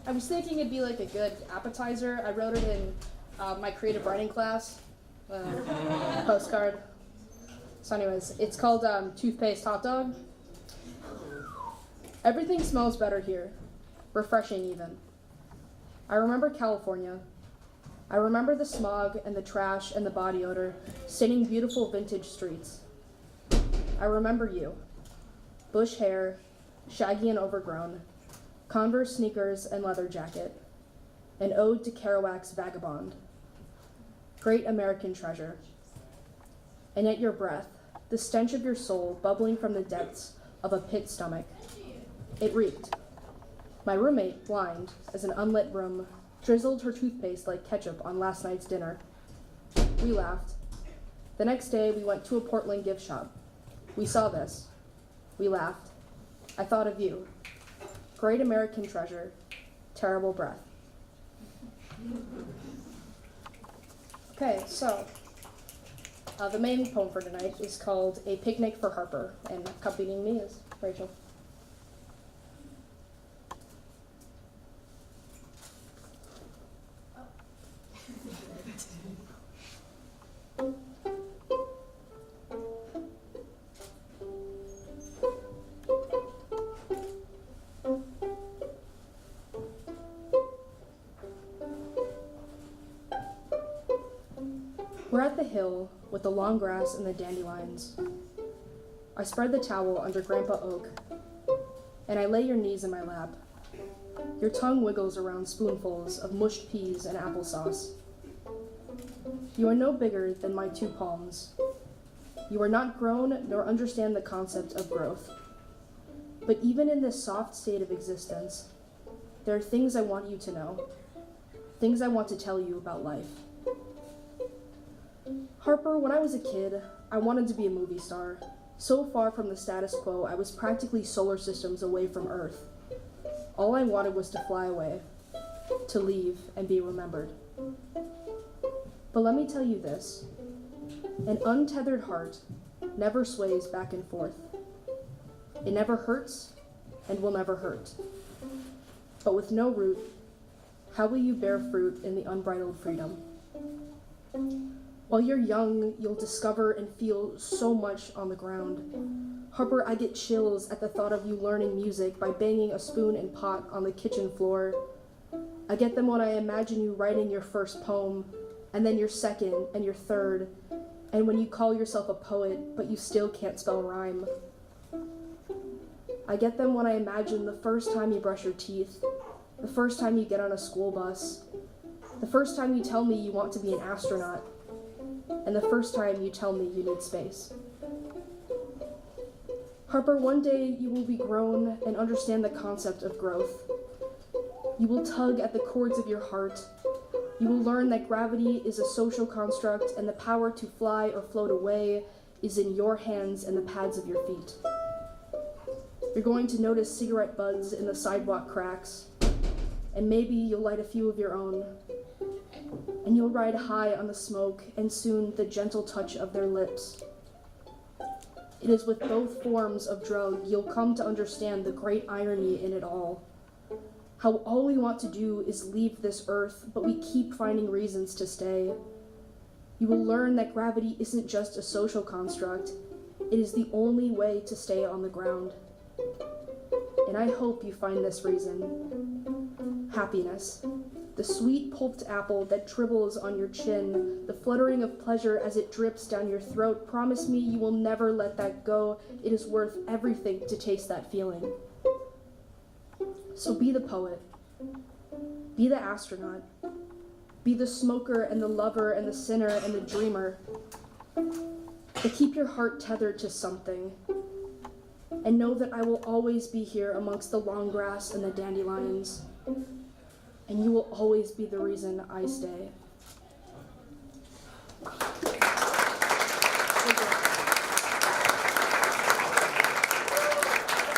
I was thinking it'd be like a good appetizer. I wrote it in my creative writing class, postcard. So anyways, it's called Toothpaste Hotdog. Everything smells better here, refreshing even. I remember California. I remember the smog and the trash and the body odor, staining beautiful vintage streets. I remember you. Bush hair, shaggy and overgrown, Converse sneakers and leather jacket, an ode to Kerouac's Vagabond. Great American treasure. And yet your breath, the stench of your soul bubbling from the depths of a pit stomach. It reeked. My roommate, blind as an unlit room, drizzled her toothpaste like ketchup on last night's dinner. We laughed. The next day, we went to a Portland gift shop. We saw this. We laughed. I thought of you. Great American treasure, terrible breath. Okay, so the main poem for tonight is called A Picnic for Harper, and accompanying me is Rachel. We're at the hill with the long grass and the dandelions. I spread the towel under Grandpa Oak, and I lay your knees in my lap. Your tongue wiggles around spoonfuls of mushed peas and applesauce. You are no bigger than my 2 palms. You are not grown nor understand the concept of growth. But even in this soft state of existence, there are things I want you to know, things I want to tell you about life. Harper, when I was a kid, I wanted to be a movie star. So far from the status quo, I was practically solar systems away from Earth. All I wanted was to fly away, to leave and be remembered. But let me tell you this, an untethered heart never sways back and forth. It never hurts and will never hurt. But with no root, how will you bear fruit in the unbridled freedom? While you're young, you'll discover and feel so much on the ground. Harper, I get chills at the thought of you learning music by banging a spoon and pot on the kitchen floor. I get them when I imagine you writing your first poem, and then your second and your third, and when you call yourself a poet, but you still can't spell rhyme. I get them when I imagine the first time you brush your teeth, the first time you get on a school bus, the first time you tell me you want to be an astronaut, and the first time you tell me you need space. Harper, one day you will be grown and understand the concept of growth. You will tug at the chords of your heart. You will learn that gravity is a social construct and the power to fly or float away is in your hands and the pads of your feet. You're going to notice cigarette butts in the sidewalk cracks, and maybe you'll light a few of your own. And you'll ride high on the smoke, and soon the gentle touch of their lips. It is with both forms of drug you'll come to understand the great irony in it all. How all we want to do is leave this earth, but we keep finding reasons to stay. You will learn that gravity isn't just a social construct, it is the only way to stay on the ground. And I hope you find this reason. Happiness. The sweet pulped apple that dribbles on your chin, the fluttering of pleasure as it drips down your throat. Promise me you will never let that go. It is worth everything to taste that feeling. So be the poet. Be the astronaut. Be the smoker and the lover and the sinner and the dreamer. But keep your heart tethered to something. And know that I will always be here amongst the long grass and the dandelions. And you will always be the reason I stay.